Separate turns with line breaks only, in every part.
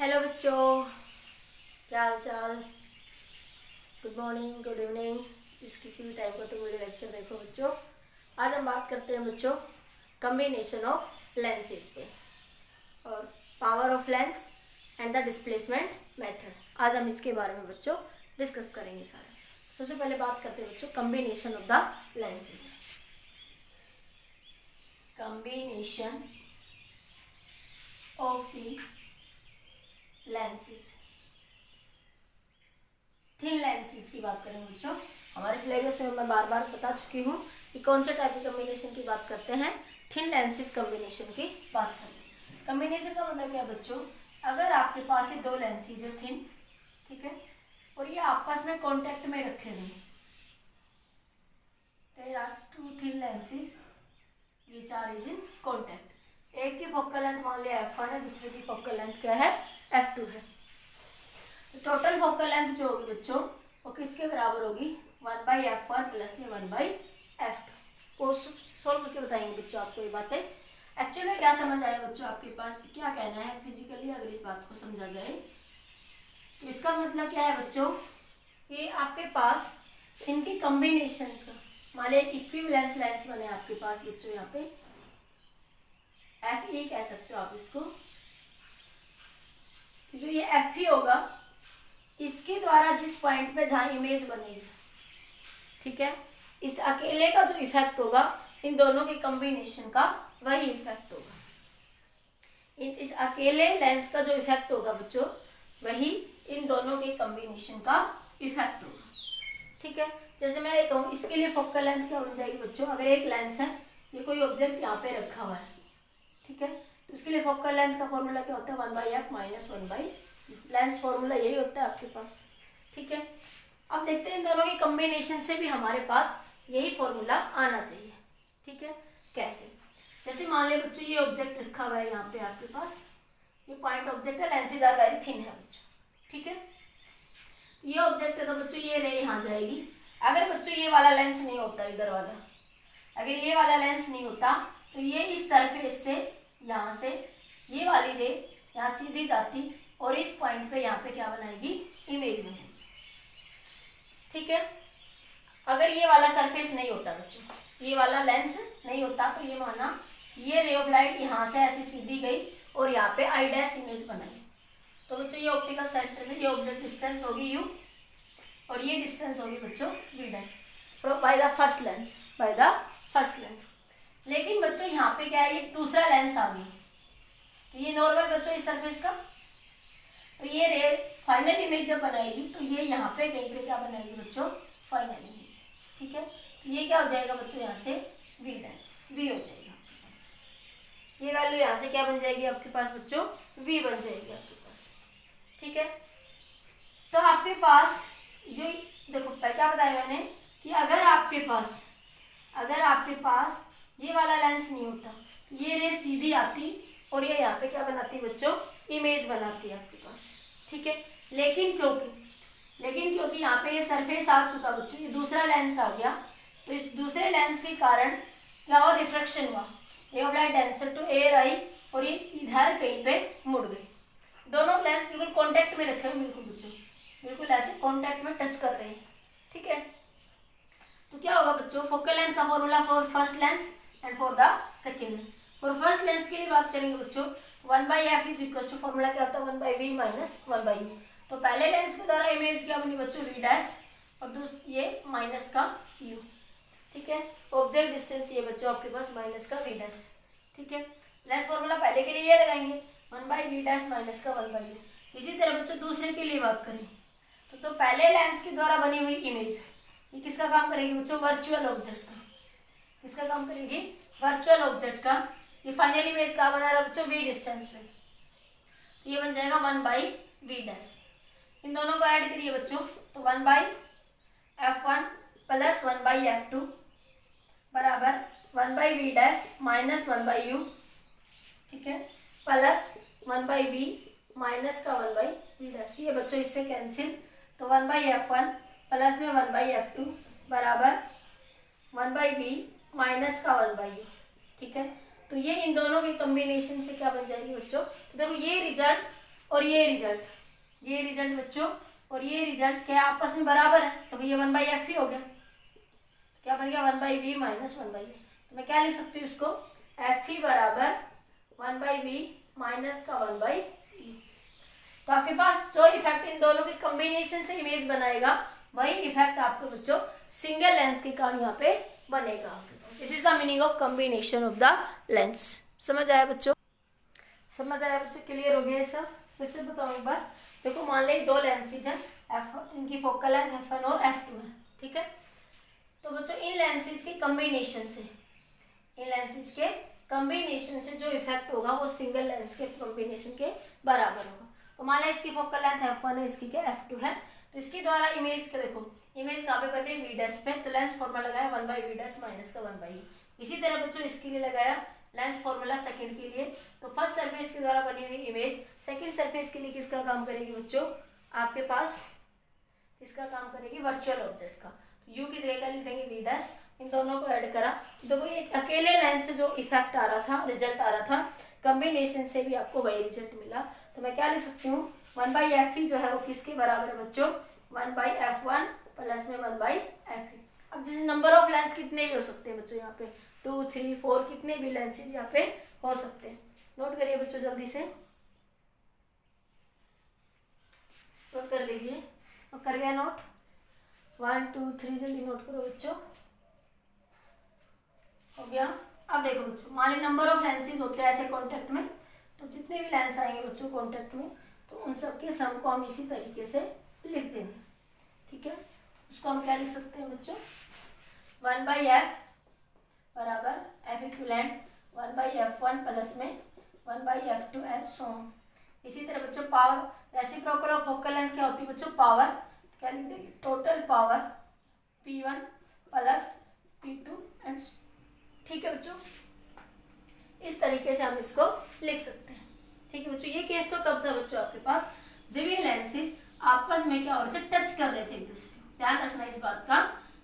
Hello बच्चों, क्या हाल चाल। गुड मॉर्निंग, गुड इवनिंग, किसी भी टाइम को तुम मेरे लेक्चर देखो बच्चों। आज हम बात करते हैं बच्चों कम्बिनेशन ऑफ लेंसेज पे और power of lens and the displacement method. आज हम इसके बारे में बच्चों डिस्कस करेंगे सारा। सबसे पहले बात करते हैं बच्चों combination of the lenses. Combination of the lenses, thin lenses की बात करेंगे बच्चों। हमारे सिलेबस में मैं बार बार बता चुकी हूँ कि कौन से टाइप की कम्बिनेशन की बात करते हैं। थिन लेंसेज कम्बिनेशन की बात करते हैं। कम्बिनेशन का मतलब क्या बच्चों, अगर आपके पास ये दो लेंसेज है थिन, ठीक है, और ये आपस में कॉन्टेक्ट में रखे हुए हैं, there are two thin lenses which are is in contact. एक की फोकल लेंथ मान लिया f1 है, दूसरे की फोकल लेंथ क्या है, f2 है। तो टोटल फोकल लेंथ जो होगी बच्चों वो किसके बराबर होगी, 1/f1 प्लस में 1/f2। वो सोल्व करके बताएंगे बच्चों आपको ये बातें। एक्चुअली में क्या समझ आया बच्चों, आपके पास क्या कहना है फिजिकली, अगर इस बात को समझा जाए तो इसका मतलब क्या है बच्चों कि आपके पास इनकी कॉम्बिनेशन का मान लिया इक्विवेलेंस लेंस बने आपके पास बच्चों, यहाँ पे Fe कह सकते हो आप इसको। जो ये Fe होगा इसके द्वारा जिस पॉइंट पे जहां इमेज बनेगी, ठीक है, इस अकेले का जो इफेक्ट होगा इन दोनों के कॉम्बिनेशन का वही इफेक्ट होगा। इस अकेले लेंस का जो इफेक्ट होगा बच्चों वही इन दोनों के कॉम्बिनेशन का इफेक्ट होगा, ठीक है। जैसे मैं ये कहूँ इसके लिए फोकल लेंथ क्या होनी चाहिए बच्चों, अगर एक लेंस है, ये कोई ऑब्जेक्ट यहाँ पे रखा हुआ है, ठीक है, तो उसके लिए फोकल लेंथ का फॉर्मूला क्या होता है, 1/f माइनस 1/, लेंस फॉर्मूला यही होता है आपके पास, ठीक है। अब देखते हैं इन दोनों के कॉम्बिनेशन से भी हमारे पास यही फॉर्मूला आना चाहिए, ठीक है। कैसे, जैसे मान लिया बच्चों ये ऑब्जेक्ट रखा हुआ है यहाँ पे आपके पास, ये पॉइंट ऑब्जेक्ट है, लेंसेज आर वेरी थिन है बच्चों, ठीक है। ये ऑब्जेक्ट है तो बच्चों ये रे यहाँ जाएगी। अगर बच्चों ये वाला लेंस नहीं होता, इधर वाला, अगर ये वाला लेंस नहीं होता तो ये इस सरफेस से यहाँ से ये वाली रे यहाँ सीधी जाती और इस पॉइंट पे यहाँ पे क्या बनाएगी, इमेज बनाएगी, ठीक है। अगर ये वाला सरफेस नहीं होता बच्चों, ये वाला लेंस नहीं होता तो ये माना ये रे ऑफ लाइट यहाँ से ऐसी सीधी गई और यहाँ पे आई डैश इमेज बनाई, तो बच्चों ये ऑप्टिकल सेंटर से ये ऑब्जेक्ट डिस्टेंस होगी u और ये डिस्टेंस होगी बच्चों v dash by the first lens, by the first lens. लेकिन बच्चों यहाँ पे क्या है, ये दूसरा लेंस आ गया, तो ये नॉर्मल बच्चों इस सरफेस का, तो ये रे फाइनल इमेज जब बनाएगी तो ये यहाँ पे कहीं पे क्या बनाएगी बच्चों, फाइनल इमेज, ठीक है। तो ये क्या हो जाएगा बच्चों, यहाँ से v डैश v हो जाएगा आपके पास, ये वैल्यू यहाँ से क्या बन जाएगी आपके पास बच्चों, v बन जाएगी आपके पास, ठीक है। तो आपके पास जो देखो क्या बताया मैंने कि अगर आपके पास ये वाला लेंस नहीं होता, ये रे सीधी आती और ये यहाँ पे क्या बनाती बच्चों, इमेज बनाती है आपके पास, ठीक है। लेकिन क्योंकि यहाँ पे ये सरफेस आ चुका बच्चों, ये दूसरा लेंस आ गया, तो इस दूसरे लेंस के कारण क्या हुआ, रिफ्रैक्शन हुआ, ray of light denser to air आई और ये इधर कहीं पे मुड़ गई। दोनों लेंस बिल्कुल कॉन्टेक्ट में रखे हुए, बिल्कुल बच्चों बिल्कुल ऐसे कॉन्टेक्ट में टच कर रहे हैं, ठीक है। तो क्या होगा बच्चों, फोकल लेंथ का formula for first lens and for the second lens. For first lens के लिए बात करेंगे बच्चों, 1/f is equal to formula क्या होता है, 1/v माइनस 1/u। तो पहले लेंस के द्वारा इमेज क्या बनी बच्चों, v डैश और ये माइनस का u, ठीक है। ऑब्जेक्ट डिस्टेंस ये बच्चों आपके पास माइनस का v डैश, ठीक है। लेंस फॉर्मूला पहले के लिए ये लगाएंगे 1/v डैश माइनस का 1/u। इसी तरह बच्चों दूसरे के लिए बात करें तो पहले लेंस के द्वारा बनी हुई इमेज ये किसका काम करेगी बच्चों, वर्चुअल ऑब्जेक्ट का। किसका काम करेगी, वर्चुअल ऑब्जेक्ट का। ये फाइनल इमेज कहाँ बना रहा है बच्चों, v डिस्टेंस पे, तो ये बन जाएगा 1/v डैश। इन दोनों को ऐड करिए बच्चों तो 1/f1 प्लस 1/f2 बराबर 1/v डैश माइनस 1/u, ठीक है, प्लस 1/v माइनस का 1/v डैश। ये बच्चों इससे कैंसिल, तो 1/f1 प्लस में 1/f2 बराबर 1/v माइनस का 1/u, ठीक है। तो ये इन दोनों के कॉम्बिनेशन से क्या बन जाएगी बच्चों, तो देखो ये रिजल्ट और ये रिजल्ट बच्चों और ये रिजल्ट क्या आपस में बराबर है, तो ये 1/f ही हो गया। क्या बन गया 1/v माइनस 1/a। तो मैं क्या लिख सकती हूँ इसको, एफ ही बराबर 1/v माइनस का 1/e। तो आपके पास जो इफेक्ट इन दोनों के कॉम्बिनेशन से इमेज बनाएगा वही इफेक्ट आपको बच्चों सिंगल लेंस के कारण यहाँ पे बनेगा। This is the meaning of combination of the lens. समझ आया बच्चों? क्लियर हो गया ये सब? फिर से बताऊँ एक बार। देखो मान ली दो लेंसेज हैं, f1 इनकी फोकल लेंथ f1 और f2 है, ठीक है। तो बच्चों इन लेंसेज के कॉम्बिनेशन से जो इफेक्ट होगा वो सिंगल लेंस के कॉम्बिनेशन के बराबर होगा। तो मान ली इसकी फोकल लेंथ f1 है, इसकी क्या f2 है। तो इसके द्वारा इमेज का देखो, इमेज कहाँ पे बन रही है v डैश पे, तो लेंस फॉर्मूला लगाया 1/v डैश माइनस का 1/e। इसी तरह बच्चों इसके लिए लगाया लेंस फॉर्मूला सेकंड के लिए, तो फर्स्ट सरफेस के द्वारा बनी हुई इमेज सेकंड सरफेस के लिए किसका काम करेगी बच्चों, आपके पास किसका काम करेगी, वर्चुअल ऑब्जेक्ट का। तो u की जगह क्या लिख देंगे v डैश। इन दोनों को ऐड करा, देखो एक अकेले लेंस से जो इफेक्ट आ रहा था, रिजल्ट आ रहा था, कॉम्बिनेशन से भी आपको वही रिजल्ट मिला। तो मैं क्या लिख सकती हूँ, 1/f ही जो है वो किसके बराबर है बच्चों, 1/f1 प्लस में 1/f। अब जैसे नंबर ऑफ लेंस कितने भी हो सकते हैं बच्चों, यहाँ पे 2, 3, 4 कितने भी लेंसेज यहाँ पे हो सकते हैं। नोट करिए बच्चों जल्दी से, नोट कर लीजिए। और कर लिया नोट, 1, 2, 3 जल्दी नोट करो बच्चों। हो गया। अब देखो बच्चों मान ली नंबर ऑफ लेंसेज होते हैं ऐसे कॉन्टेक्ट में, तो जितने भी लेंस आएंगे बच्चों कॉन्टेक्ट में, तो उन सबके सम को हम इसी तरीके से लिख देंगे, ठीक है। उसको हम क्या लिख सकते हैं बच्चों, 1/f बराबर f इक्विवेलेंट 1/f1 प्लस में 1/f2 एज सॉन। इसी तरह बच्चों power reciprocal of focal length क्या होती है बच्चों, पावर क्या लिख देंगे, total power p1 plus p2 and, ठीक है बच्चों। इस तरीके से हम इसको लिख सकते हैं, ठीक है बच्चों। ये केस तो कब था बच्चों आपके पास, जब ये लेंसेज आपस में क्या हो रहे थे, टच कर रहे थे एक दूसरे को। ध्यान रखना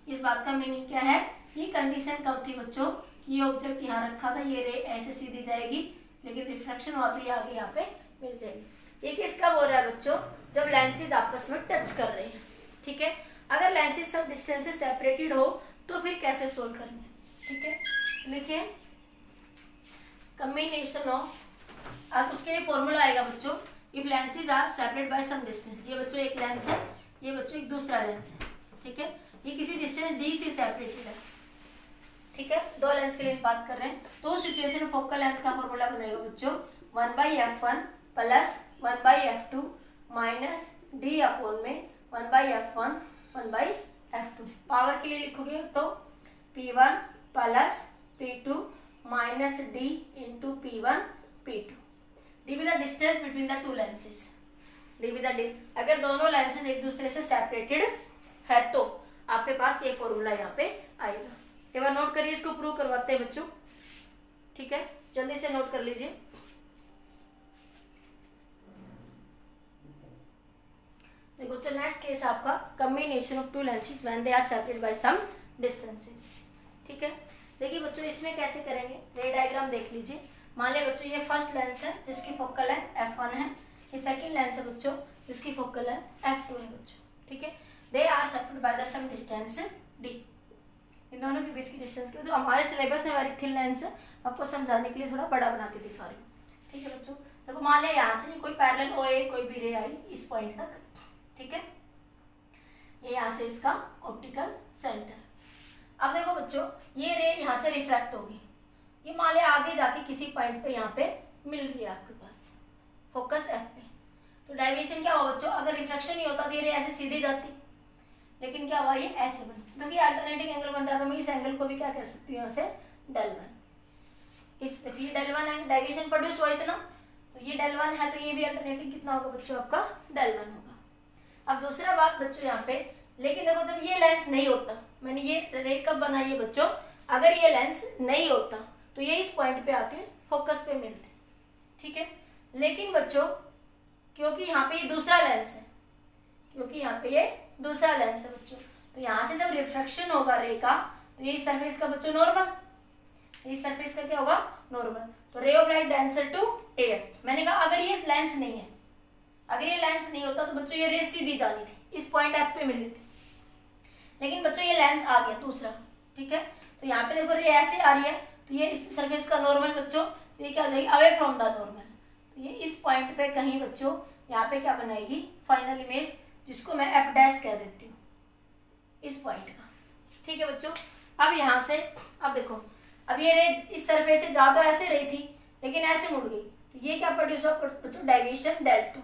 इस बात का मीनिंग क्या है। ये कंडीशन कब थी बच्चों, ये ऑब्जेक्ट यहाँ रखा था, ये रे ऐसे सीधी जाएगी, लेकिन रिफ्लेक्शन हुआ तो ये आगे यहाँ पे मिल जाएगी। ये केस कब हो रहा है बच्चों, जब लेंसेज आपस में टच कर रहे हैं, ठीक है। अगर लेंसेज सब डिस्टेंस से सेपरेटेड हो तो फिर कैसे सोल्व करेंगे, ठीक है। लिखिए कॉम्बिनेशन ऑफ, अब उसके लिए फॉर्मूला आएगा बच्चों, if lenses are separate by some distance. ये बच्चों एक लेंस है, ये बच्चों एक दूसरा लेंस है, ठीक है। ये किसी डिस्टेंस d से सेपरेटेड है, ठीक है। दो लेंस के लिए बात कर रहे हैं, तो उस सिचुएशन में फोकल लेंथ का फॉर्मूला बनेगा बच्चों 1/f1 plus 1/f2 minus d upon में 1/f1 1/f2। पावर के लिए लिखोगे तो p1 plus p2 minus d into p1 p2। d with the distance between the two lenses, d with the, अगर दोनों लेंसेज एक दूसरे से सेपरेटेड है तो आपके पास ये फॉर्मूला यहाँ पे आएगा। एक बार नोट करिए, इसको प्रूव करवाते हैं बच्चों, ठीक है। जल्दी से नोट कर लीजिए। देखो चलो नेक्स्ट केस आपका combination of two lenses when they are separated by some distances, ठीक है। देखिए बच्चों इसमें कैसे करेंगे, रे डायग्राम देख लीजिए। मान लिया बच्चों ये फर्स्ट लेंस है जिसकी फोकल लेंथ f1 है, ये सेकंड लेंस है बच्चों जिसकी फोकल लेंथ f2 है बच्चों, ठीक है। They are separated by the some distance d। इन दोनों के बीच की डिस्टेंस की, तो हमारे सिलेबस में हमारी थिन लेंस है, आपको समझाने के लिए थोड़ा बड़ा बना के दिखा रही हूँ, ठीक है बच्चों। देखो मान लिया यहाँ से कोई पैरेलल OA कोई भी रे आई इस पॉइंट तक, ठीक है। ये यहाँ से इसका ऑप्टिकल सेंटर। अब देखो बच्चों ये रे यहाँ से रिफ्रैक्ट होगी, ये मान लिया आगे जाके किसी पॉइंट पे यहाँ पे मिल रही है आपके पास फोकस F पे, तो डेविएशन क्या हुआ बच्चों, अगर रिफ्रैक्शन ही होता तो ये रे ऐसे सीधी जाती, लेकिन क्या हुआ ये ऐसे बनी। देखिए अल्टरनेटिंग एंगल बन रहा था, मैं इस एंगल को भी क्या कह सकती हूँ यहाँ से del1। इस देखिए del1 है, डेविएशन प्रोड्यूस हुआ इतना, तो ये del1 है, तो ये भी अल्टरनेटिंग कितना होगा बच्चों आपका del1 होगा। अब दूसरा बात बच्चों यहाँ पे, लेकिन देखो जब ये लेंस नहीं होता, मैंने ये रे कब बनाई है बच्चों, अगर ये लेंस नहीं होता तो ये इस पॉइंट पे आके फोकस पे मिलते, ठीक है। लेकिन बच्चों क्योंकि यहाँ पे ये दूसरा लेंस है, क्योंकि यहाँ पे ये दूसरा लेंस है बच्चों, तो यहाँ से जब रिफ्रैक्शन होगा रे का, तो ये सरफेस का बच्चों नॉर्मल, इस सरफेस का क्या होगा नॉर्मल, तो ray of light denser to air. मैंने कहा अगर ये लेंस नहीं है, अगर ये लेंस नहीं होता तो बच्चों ये रेस सीधी जानी थी, इस पॉइंट एफ पे मिलनी थी, लेकिन बच्चों ये लेंस आ गया दूसरा। ठीक है, तो यहाँ पे देखो रे ऐसे आ रही है, तो ये इस सरफेस का नॉर्मल बच्चों, तो ये क्या हो जाएगी अवे फ्रॉम द नॉर्मल, तो ये इस पॉइंट पे कहीं बच्चों यहाँ पे क्या बनाएगी फाइनल इमेज, जिसको मैं एफ डैश कह देती हूँ, इस पॉइंट का। ठीक है बच्चों, अब यहाँ से अब देखो, अब ये रे इस सरफेस से जा तो ऐसे रही थी, लेकिन ऐसे मुड़ गई, तो ये क्या प्रोड्यूस हुआ बच्चों, डेविएशन डेल टू।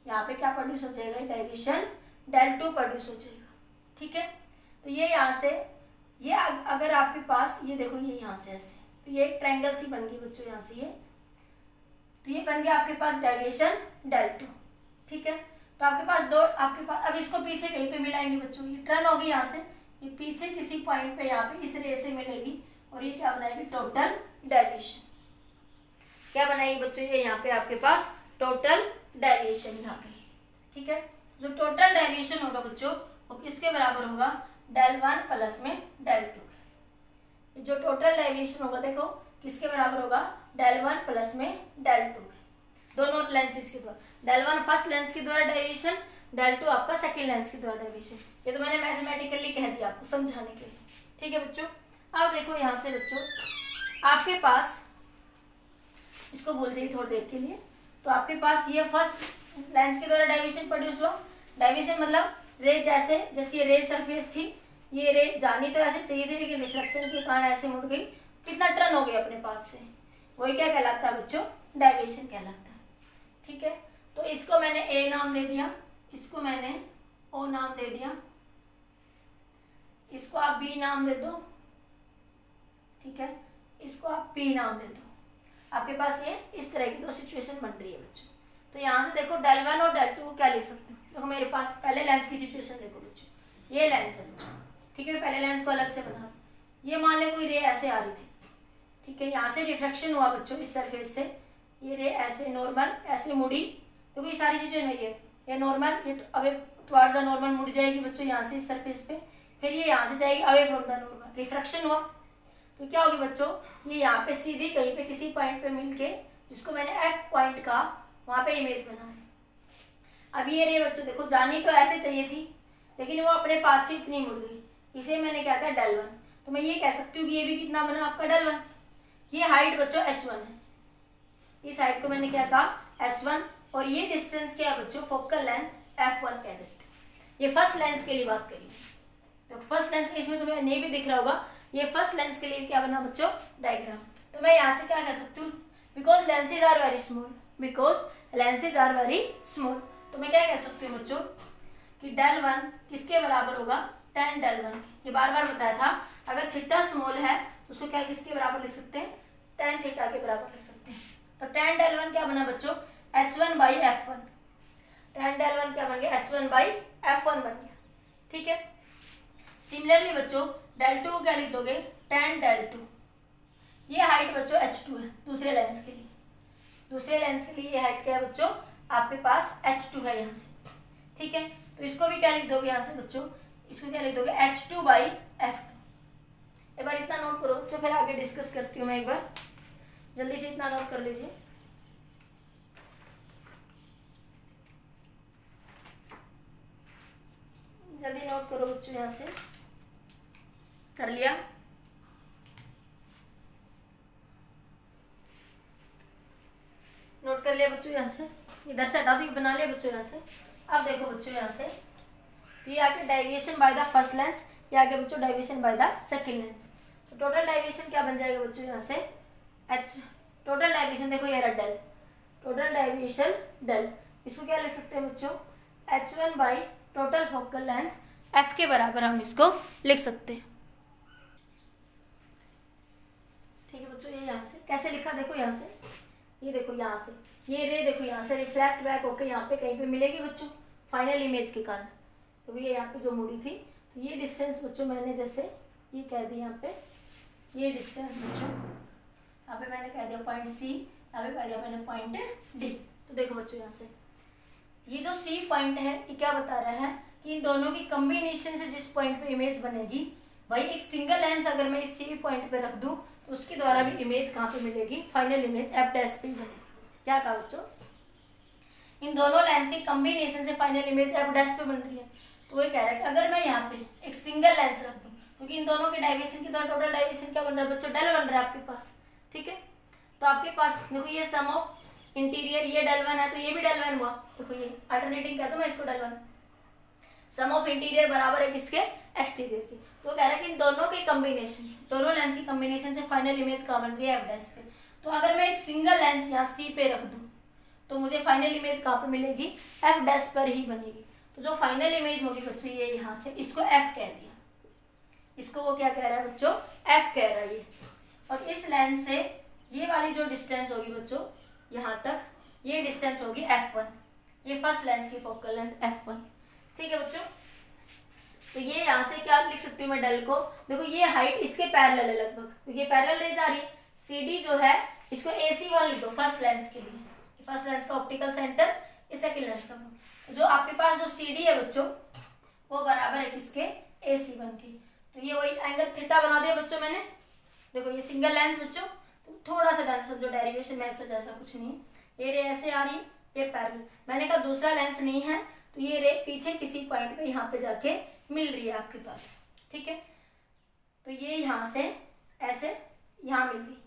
यहाँ पे क्या प्रोड्यूस हो जाएगा, डेविएशन डेल टू प्रोड्यूस हो जाएगा। ठीक है, तो ये यहाँ से ये अगर आपके पास ये देखो ये यहाँ से ऐसे, तो ये एक ट्रायंगल सी बन गई बच्चों यहाँ से ये, तो ये बन गया आपके पास डेविएशन डेल टू। ठीक है, तो आपके पास दो, आपके पास अब इसको पीछे कहीं पे मिलाएंगे बच्चों, ये टर्न होगी यहाँ से, ये पीछे किसी पॉइंट पे यहाँ पे इस रे से मिलेगी, और ये क्या बनाएगी टोटल डेविएशन। क्या बनाएगी बच्चों, ये यहाँ पे आपके पास टोटल डेविएशन यहाँ पे। ठीक है, जो टोटल डेविएशन होगा बच्चों वो किसके बराबर होगा, डेल वन प्लस में डेल टू। जो टोटल डेविएशन होगा देखो किसके बराबर होगा, डेल वन प्लस में डेल टू, दोनों लेंसेज के द्वारा, डेल वन फर्स्ट लेंस के द्वारा डेविएशन, डेल टू आपका सेकंड लेंस के द्वारा डेविएशन। ये तो मैंने मैथमेटिकली कह दिया आपको समझाने के लिए। ठीक है बच्चों, अब देखो यहाँ से बच्चों आपके पास, इसको भूल जाइए थोड़ी देर के लिए, तो आपके पास ये फर्स्ट लेंस के द्वारा डेविएशन प्रोड्यूस हुआ। डेविएशन मतलब रे जैसे ये रे सरफेस थी, ये रे जानी तो ऐसे चाहिए थी, लेकिन रिफ्लेक्शन के कारण ऐसे मुड़ गई, कितना टर्न हो गया अपने पास से, वही क्या कहलाता है बच्चों, डेविएशन कहलाता है। ठीक है, तो इसको मैंने ए नाम दे दिया, इसको मैंने ओ नाम दे दिया, इसको आप बी नाम दे दो। ठीक है, इसको आप पी नाम दे दो। आपके पास ये इस तरह की दो सिचुएशन बन रही है बच्चों। तो यहाँ से देखो डेल वन और डेल टू को क्या लिख सकते हो, देखो मेरे पास पहले लेंस की सिचुएशन देखो बच्चों, ये लेंस है बच्चों। ठीक है, पहले लेंस को अलग से बना, ये मान ले कोई रे ऐसे आ रही थी। ठीक है, यहाँ से रिफ्लेक्शन हुआ बच्चों इस सरफेस से, ये रे ऐसे नॉर्मल ऐसे मुड़ी, देखो ये सारी चीजें नहीं है, ये नॉर्मल, ये अवे टुवर्ड्स द नॉर्मल मुड़ जाएगी बच्चों यहाँ से इस सरफेस पे, फिर ये यहाँ से जाएगी away from the normal, reflection हुआ, तो क्या होगी बच्चों, ये यहाँ पे सीधी कहीं पे किसी पॉइंट पे मिलके, जिसको मैंने एफ पॉइंट का वहां पे इमेज बना है। अब ये रे बच्चों देखो जानी तो ऐसे चाहिए थी, लेकिन वो अपने पास से इतनी मुड़ गई, इसे मैंने क्या कहा डेल वन, तो मैं ये कह सकती हूँ कि ये भी कितना बना आपका डेल वन। ये हाइट बच्चों h1 है, इस हाइट को मैंने क्या कहा h1, और ये डिस्टेंस क्या है बच्चों, फोकल लेंथ f1 कह देते हैं। ये फर्स्ट लेंस के लिए बात करिए, तो फर्स्ट लेंस के इसमें तुम्हें नहीं भी दिख रहा होगा, ये फर्स्ट लेंस के लिए क्या बना बच्चों, डायग्राम। तो मैं यहाँ से क्या कह सकती हूँ, because lenses are very small, because lenses are very small, तो मैं क्या कह सकती हूँ बच्चों कि डेल वन किसके बराबर होगा, tan डेल वन। ये बार बार बताया था, अगर थीटा स्मॉल है तो उसको क्या किसके बराबर लिख सकते हैं, tan थीटा के बराबर लिख सकते हैं। तो tan डेल वन क्या बना बच्चों, h1 by f1, tan del one क्या बन गया, h1 बाई f1 बन गया। ठीक है, सिमिलरली बच्चों डेल टू को क्या लिख दोगे, tan डेल टू। ये हाइट बच्चों h2 है दूसरे लेंस के लिए, दूसरे लेंस के लिए ये हाइट क्या है बच्चों, आपके पास h2 है यहाँ से। ठीक है, तो इसको भी क्या लिख दोगे यहाँ से बच्चों, इसको क्या लिख दोगे h2 बाई f2। एक बार इतना नोट करो बच्चों, फिर आगे डिस्कस करती हूँ मैं, एक बार जल्दी से इतना नोट कर लीजिए। जल्दी नोट करो बच्चों, यहाँ से कर लिया, नोट कर लिया बच्चों, यहाँ से इधर से हटा दो, बना लिया बच्चों यहाँ से। अब देखो बच्चों यहाँ से ये आगे deviation by the first lens, ये आगे बच्चों deviation by the second lens. तो टोटल डेविएशन क्या बन जाएगा बच्चों यहाँ से, h, टोटल डेविएशन देखो ये रहा डेल, टोटल डेविएशन डेल, इसको क्या लिख सकते हैं बच्चों, h1 by total focal length f के बराबर हम इसको लिख सकते हैं। ठीक है बच्चों, ये यहाँ से कैसे लिखा देखो, यहाँ से ये देखो, यहाँ से ये रे देखो यहाँ से रिफ्लेक्ट बैक होकर यहाँ पे कहीं पे मिलेगी बच्चों फाइनल इमेज के कारण, तो ये यहाँ पे जो मुड़ी थी, तो ये डिस्टेंस बच्चों मैंने जैसे ये कह दी यहाँ पे, ये डिस्टेंस बच्चों यहाँ पे मैंने कह दिया पॉइंट सी, यहाँ पे कह दिया मैंने पॉइंट डी। तो देखो बच्चों यहाँ से ये जो सी पॉइंट है ये क्या बता रहा है कि इन दोनों की कॉम्बिनेशन से जिस पॉइंट पे इमेज बनेगी, भाई एक सिंगल लेंस अगर मैं इस सी पॉइंट पे रख दूं तो उसके द्वारा भी इमेज कहाँ पे मिलेगी, फाइनल इमेज एफ डैश पे बनेगी। क्या कहा बच्चों, इन दोनों लेंस के कॉम्बिनेशन से फाइनल इमेज एफ डैश पे बन रही है। तो वो कह रहा है कि अगर मैं यहाँ पे एक सिंगल लेंस रख दूँ, क्योंकि इन दोनों के डाइवेशन के द्वारा टोटल डाइवेशन क्या बन रहा है बच्चों, डेल बन रहा है आपके पास, ठीक है। तो आपके पास देखो ये सम ऑफ इंटीरियर, ये डेल वन है तो ये भी डेल वन हुआ, देखो ये अल्टरनेटिंग कर दूं मैं इसको del one, sum of interior बराबर है किसके, एक्सटीरियर के। तो कह रहा है कि इन दोनों के कॉम्बिनेशन, दोनों लेंस की कॉम्बिनेशन से फाइनल इमेज कहाँ बन रही है, एफ डैश पे। तो अगर मैं एक सिंगल लेंस यहाँ सी पे रख दूं तो मुझे फाइनल इमेज कहाँ पे मिलेगी, एफ डैश पर ही बनेगी। तो जो फाइनल इमेज होगी बच्चों ये यहाँ से, इसको एफ कह दिया, इसको वो क्या कह रहा है बच्चों, एफ कह रहा है ये। और इस लेंस से ये वाली जो डिस्टेंस होगी बच्चों यहाँ तक, ये डिस्टेंस होगी F1, ये फर्स्ट लेंस की फोकल लेंथ F1, ठीक है बच्चों। तो ये यहाँ से क्या लिख सकती हूँ मैं डेल को, देखो ये हाइट इसके पैरेलल है लगभग, क्योंकि ये पैरेलल रे जा रही है। CD जो है इसको AC1 लिख दो फर्स्ट लेंस के लिए, फर्स्ट लेंस का ऑप्टिकल सेंटर, इस सेकंड लेंस का। जो आपके पास जो CD है बच्चों वो बराबर है किसके, AC1 के। तो ये वही एंगल थीटा बना दिया बच्चों मैंने, देखो ये सिंगल लेंस बच्चों, तो थोड़ा सा ध्यान समझो, डेरिवेशन में ऐसा जैसा कुछ नहीं, ये रे ऐसे आ रही है, ये पैरेलल, मैंने कहा दूसरा लेंस नहीं है तो ये रे पीछे किसी पॉइंट पे यहाँ पे जाके मिल रही है आपके पास, ठीक है। तो ये यहाँ से ऐसे यहाँ मिल गई,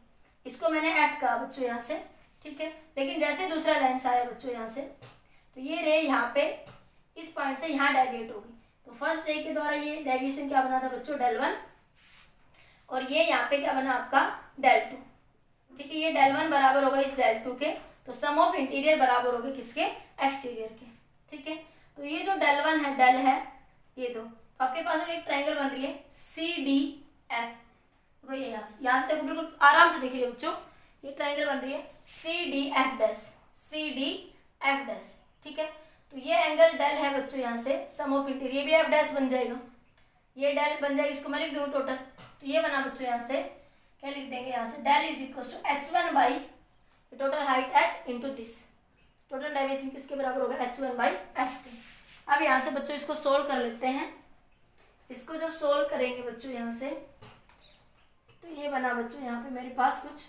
इसको मैंने एफ कहा बच्चों यहाँ से, ठीक है। लेकिन जैसे दूसरा लेंस आया बच्चों यहाँ से, तो ये रे यहाँ पे इस पॉइंट से यहाँ डेविएट होगी, तो फर्स्ट रे के द्वारा ये डेविएशन क्या बना था बच्चों, डेल वन, और ये यहाँ पे क्या बना आपका डेल टू, ठीक है। ये डेल वन बराबर होगा इस डेल टू के, तो सम ऑफ इंटीरियर बराबर होगा किसके, एक्सटीरियर के, ठीक है। तो ये जो डेल वन है, डेल है ये दो, तो आपके पास एक ट्रायंगल बन रही है CDF, देखो ये यहाँ से देखो बिल्कुल आराम से देखिए बच्चों, ये ट्रायंगल बन रही है CDF डैश, CDF डैश, ठीक है। तो ये एंगल डेल है बच्चों यहाँ से, सम ऑफ इंटीरियर भी एफ डैश बन जाएगा, ये डेल बन जाएगा, इसको मैं लिख दूँ टोटल, तो ये बना बच्चों यहाँ से क्या लिख देंगे, यहाँ से del is equal to H1 by total height H into this, total deviation किसके बराबर होगा, H1 बाई F2। अब यहाँ से बच्चों इसको सोल्व कर लेते हैं, इसको जब सोल्व करेंगे बच्चों यहाँ से, तो ये बना बच्चों यहाँ पे मेरे पास कुछ,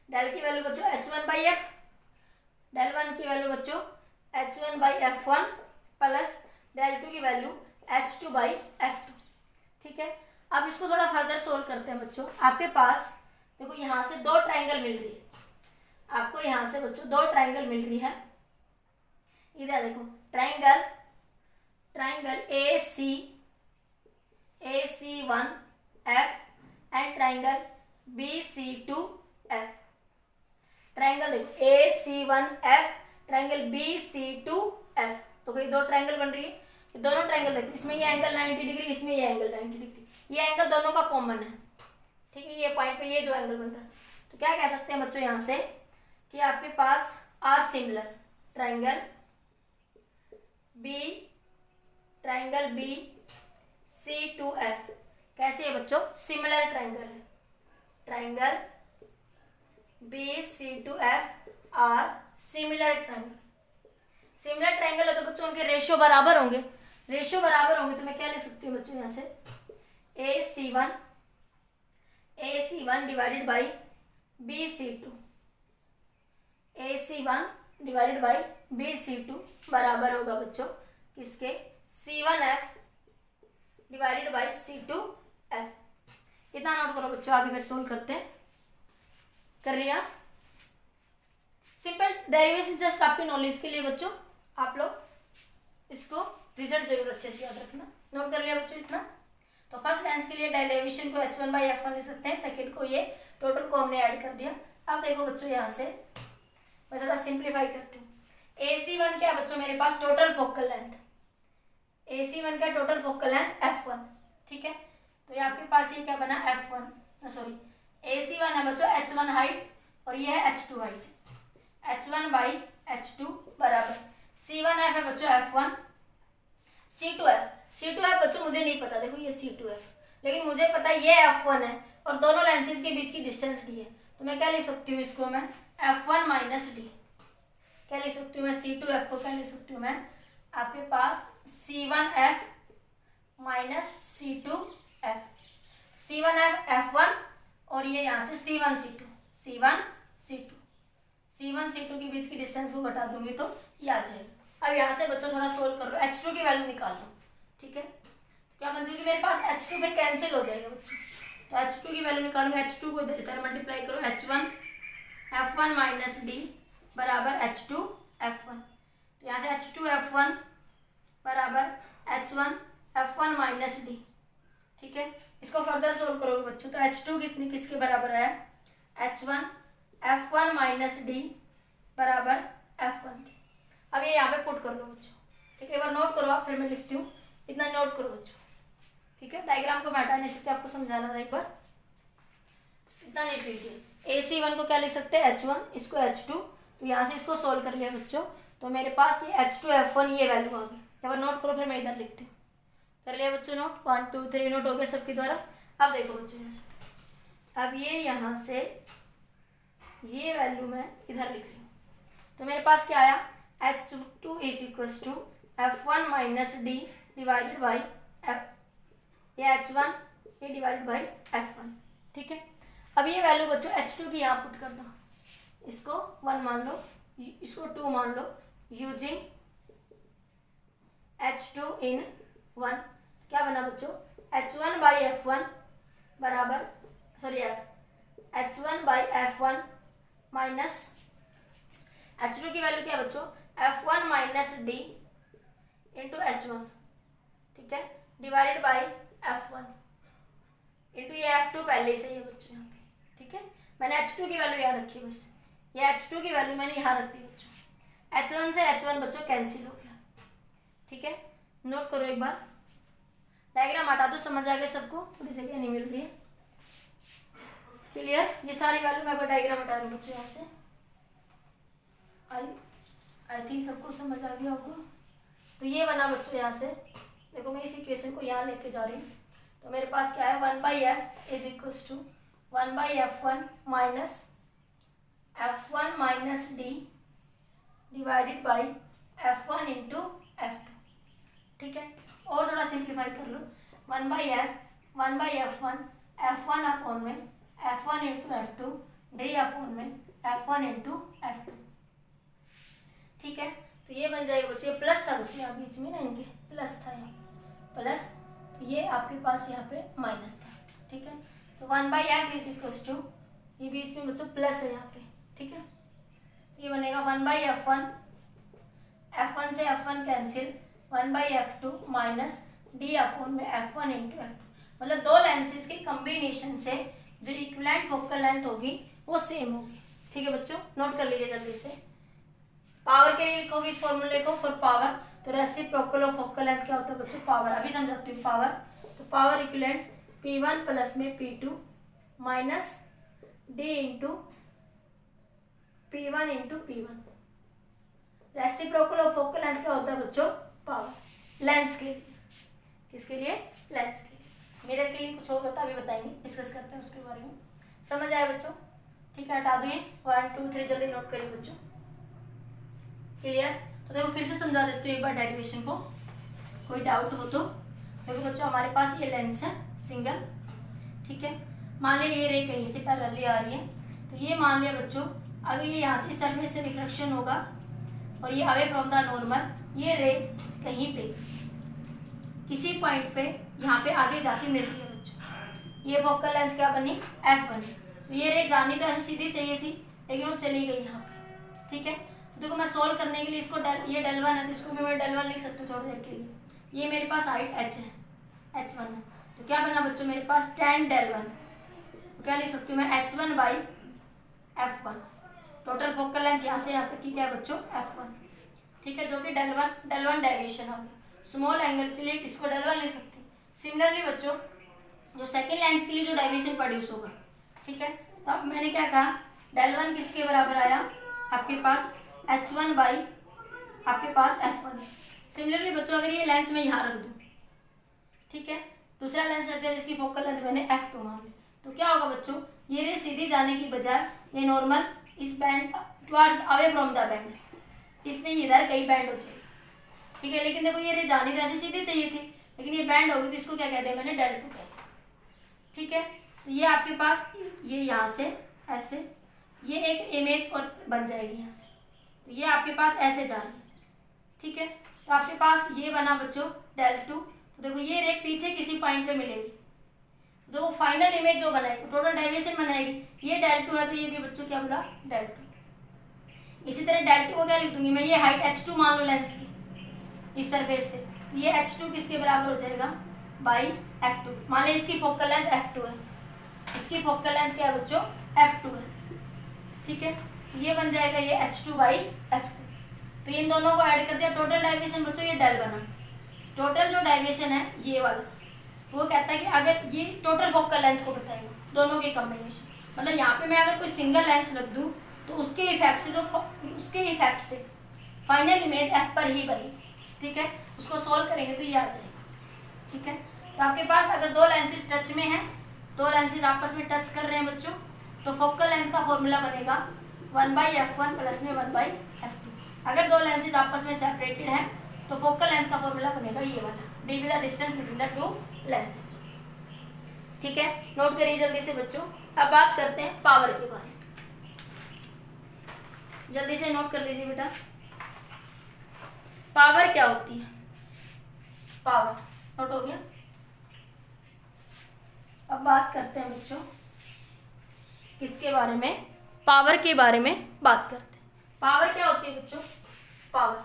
डेल की वैल्यू बच्चों H1 by F, del one की वैल्यू बच्चों H1 by F1 plus del two की वैल्यू H2 बाई F2, ठीक है। अब इसको थोड़ा फर्दर सोल्व करते हैं बच्चों। आपके पास देखो यहाँ से दो ट्रायंगल मिल रही है, आपको यहाँ से बच्चों दो ट्रायंगल मिल रही है, इधर देखो triangle AC1F and triangle BC2F, triangle देखो AC1F ट्रायंगल BC2F, तो कोई दो ट्रायंगल बन रही है, दोनों ट्रायंगल देखो, इसमें ये एंगल 90 डिग्री, इसमें ये एंगल 90 डिग्री, ये एंगल दोनों का कॉमन है, ठीक है। ये पॉइंट पे ये जो एंगल बन रहा है, तो क्या कह सकते हैं बच्चों यहाँ से कि आपके पास आर सिमिलर ट्रायंगल BC2F कैसे है बच्चों, सिमिलर ट्रायंगल है, triangle BC2F are similar triangle, similar triangle है तो बच्चों उनके रेशियो बराबर होंगे, रेशियो बराबर होंगे तो मैं क्या लिख सकती हूँ बच्चों यहाँ से AC1 divided by BC2, AC1 divided by BC2 बराबर होगा बच्चों किसके, C1F डिवाइडेड बाई C2F। इतना नोट करो बच्चों, आगे फिर सोल्व करते हैं। कर लिया सिंपल डेरिवेशन, जस्ट आपकी नॉलेज के लिए बच्चों, आप लोग इसको रिजल्ट जरूर अच्छे से याद रखना। नोट कर लिया बच्चों इतना। तो फर्स्ट लेंस के लिए डेरिवेशन को H1 बाई F1 ले सकते हैं, सेकंड को ये टोटल को हमने ऐड कर दिया। अब देखो बच्चों यहाँ से मैं थोड़ा सिंप्लीफाई करती हूँ। AC1 क्या बच्चों मेरे पास टोटल फोकल लेंथ, AC1 का टोटल फोकल लेंथ F1, ठीक है। तो ये आपके पास ये क्या बना F1 सॉरी AC1 है बच्चों H1 हाइट और ये है H2 height, H1 by H2 बराबर C1F है बच्चों F1, C2F बच्चों मुझे नहीं पता, देखो ये C2F, लेकिन मुझे पता ये F1 है और दोनों लेंसेज के बीच की डिस्टेंस D है, तो मैं क्या लिख सकती हूँ इसको, मैं F1 माइनस D क्या लिख सकती हूँ, मैं C2F को क्या लिख सकती हूँ, मैं आपके पास C1F minus C2F, C1F F1 और ये यहाँ से C1 C2 C1 C2 के बीच की डिस्टेंस को घटा दूंगी तो ये आ जाएगा। अब यहाँ से बच्चों थोड़ा सोल्व कर लो, H2 की वैल्यू निकाल लो। ठीक है, क्या बन जाएगी मेरे पास H2 फिर कैंसिल हो जाएगा बच्चों। तो H2 की वैल्यू निकालूंगा, H2 को इधर मल्टीप्लाई करो, H1 F1 माइनस डी बराबर H2 F1। तो यहाँ से H2 F1 बराबर H1 F1 माइनस डी। ठीक है, इसको फर्दर सोल्व करोगे बच्चों तो H2 कितनी किसके बराबर है, H1 F1 माइनस डी बराबर F1। अब ये यहाँ पे पुट कर लो बच्चों। ठीक है, एक बार नोट करो आप, फिर मैं लिखती हूँ, इतना नोट करो बच्चों। ठीक है, डायग्राम को मैं हटा नहीं सकते, आपको समझाना था एक बार, इतना लिख लीजिए। AC1 को क्या लिख सकते हैं, H1, इसको H2। तो यहाँ से इसको सोल्व कर लिया बच्चों, तो मेरे पास ये H2 F1 ये वैल्यू आ गई। एक बार नोट करो, फिर मैं इधर लिखती हूँ। कर लिया बच्चों नोट, 1 2 3 नोट हो गए सबके द्वारा। अब देखो बच्चों यहाँ से, अब ये यहाँ से ये वैल्यू मैं इधर लिख रही हूँ, तो मेरे पास क्या आया, H2 is equals to F1 minus D divided by ये H1 ये डिवाइडेड बाई F1। ठीक है, अब ये वैल्यू बच्चों H2 की यहाँ पुट कर दो, इसको 1 मान लो, इसको 2 मान लो, यूजिंग H2 इन 1। क्या बना बच्चों, H1 बाई F1 बराबर sorry H1 by F1 minus H2 की वैल्यू क्या है बच्चों, F1 minus D into H1। ठीक है, डिवाइडेड बाई F1 इंटू ये F2 पहले से ही है बच्चों यहाँ पे। ठीक है, मैंने H2 की वैल्यू यहाँ रखी, बस ये H2 की वैल्यू मैंने यहाँ रख दी बच्चों। H1 से H1 बच्चों कैंसिल हो गया। ठीक है, नोट करो एक बार, डायग्राम हटा दो, समझ आ गया सबको, थोड़ी जगह नहीं मिल रही है। क्लियर, ये सारी वैल्यू मैं डायग्राम हटा रही हूँ बच्चों यहाँ से। आई थिंक सबको समझ आ गया होगा। तो ये बना बच्चों यहाँ से, देखो मैं इस इक्वेशन को यहाँ लेके जा रही हूँ, तो मेरे पास क्या है, 1/f is equals to 1/f1 minus F1 minus D divided by F1 into F2। ठीक है, और थोड़ा सिंप्लीफाई कर लो, 1/f1 F1 अपॉन में F1 into F2 D upon में F1 इंटू F2। ठीक है, तो ये बन जाएगा बच्चे, प्लस था बच्चे यहाँ बीच में ना, इनके प्लस था यहाँ प्लस, तो ये आपके पास यहाँ पे माइनस था। ठीक है, तो 1/f इज इक्वल्स टू, ये बीच में बच्चों प्लस है यहाँ पे। ठीक है, ये बनेगा 1/f1, F1 से F1 cancel, 1/f2 minus D upon में F1 इंटू F2। मतलब दो लेंसेज के कॉम्बिनेशन से जो इक्विवेलेंट फोकल लेंथ होगी वो सेम होगी। ठीक है बच्चों, नोट कर लीजिए जल्दी से। पावर के लिए लिखोगे इस फॉर्मूले को, फॉर पावर, तो रेसिप्रोकल ऑफ फोकल लेंथ क्या होता है बच्चों, पावर। अभी समझाती हूँ पावर, तो पावर इक्विवेलेंट P1 प्लस में P2 minus D into P1 into P1। Reciprocal of focal length क्या होता है बच्चों, पावर, लेंस के लिए। किसके लिए, लेंस के लिए। मिरर के लिए कुछ और होता है, अभी बताएंगे, डिस्कस करते हैं उसके बारे में। समझ आया बच्चों। ठीक है, हटा दो ये 1 2 3, जल्दी नोट करिए बच्चों। क्लियर, तो देखो फिर से समझा देती हूँ एक बार डेरिवेशन को, कोई डाउट हो तो। देखो बच्चों, हमारे पास ये लेंस है सिंगल। ठीक है, मान लिया ये रे कहीं से पैरेलली आ रही है, तो ये मान लिया बच्चों, अगर ये यहाँ से सरफेस से रिफ्लेक्शन होगा और ये अवे फ्रॉम द नॉर्मल, ये रे कहीं पे किसी पॉइंट पे यहाँ पे आगे जाके मिल रही है बच्चों, ये फोकल लेंथ क्या बनी, F बनी। तो ये रे जानी तो ऐसे सीधी चाहिए थी, लेकिन वो चली गई यहाँ पे। ठीक है, तो देखो मैं सोल्व करने के लिए इसको ये del1 है, तो इसको भी मैं del1 लिख सकती हूँ थोड़ी देर के लिए। ये मेरे पास हाइट h है, h1 है, तो क्या बना बच्चों मेरे पास tan del1, तो क्या लिख सकती हूँ मैं, h1 by F1। Total focal length यहाँ से यहाँ तक की क्या है बच्चों, F1। ठीक है, जो कि del1 डेविएशन आ गया। स्मॉल एंगल के लिए इसको del1 लिख सकते हैं। सिमिलरली बच्चों, जो सेकेंड लेंस के लिए जो डेविएशन प्रोड्यूस होगा, ठीक है, तो अब मैंने क्या कहा, del1 किसके बराबर आया आपके पास, h1 बाई आपके पास F1। सिमिलरली बच्चों, अगर ये लेंस मैं यहाँ रख दूँ, ठीक है, दूसरा लेंस रख दिया जिसकी फोकल लेंथ मैंने F2 मान ली, तो क्या होगा बच्चों, ये रे सीधी जाने की बजाय ये नॉर्मल इस band towards away from the band, इसमें इधर कहीं बैंड हो चाहिए। ठीक है, लेकिन देखो ये रे जानी तो ऐसे सीधी चाहिए थी, लेकिन ये बैंड होगी, तो इसको क्या कहते हैं, मैंने del2 कहते हैं। ठीक है, तो ये आपके पास ये यहाँ से ऐसे, ये एक इमेज और बन जाएगी यहाँ से। तो ये आपके पास ऐसे जा रही है, ठीक है। तो आपके पास ये बना बच्चों del2। तो देखो ये रे पीछे किसी पॉइंट पे मिलेगी, तो देखो फाइनल इमेज जो बनाएगी टोटल डेविएशन बनाएगी। ये del2 है तो ये भी बच्चों क्या बोला del2। इसी तरह del2 को क्या लिख दूंगी मैं, ये हाइट h2 मान लो लेंस की इस सरफेस से, तो ये h2 किसके बराबर हो जाएगा बाई f2। मान लो इसकी फोकल लेंथ f2 है, इसकी फोकल लेंथ क्या है बच्चों f2 है, ठीक है। तो ये बन जाएगा ये h2 बाई f2। तो इन दोनों को ऐड कर दिया, टोटल डेविएशन बच्चों ये डेल बना। टोटल जो डेविएशन है ये वाला, वो कहता है कि अगर ये टोटल फोकल लेंथ को बताएगा दोनों के कॉम्बिनेशन, मतलब यहाँ पे मैं अगर कोई सिंगल लेंस रख दूँ तो उसके इफेक्ट से फाइनल इमेज f पर ही बनेगी, ठीक है। उसको सोल्व करेंगे तो ये आ जाएगा, ठीक है। तो आपके पास अगर दो लेंसेज टच में हैं, दो लेंसेज आपस में टच कर रहे हैं बच्चों, तो फोकल लेंथ का फॉर्मूला बनेगा 1/f1 प्लस में 1/f2। अगर दो लेंसेज आपस में सेपरेटेड हैं तो फोकल लेंथ का फॉर्मूला बनेगा ये वाला, d with the distance between the two lenses, ठीक है। नोट करिए जल्दी से बच्चों। अब बात करते हैं पावर के बारे में, जल्दी से नोट कर लीजिए बेटा। पावर क्या होती है, पावर नोट हो गया। अब बात करते हैं बच्चों किसके बारे में, पावर के बारे में बात करते हैं। पावर क्या होती है बच्चों, पावर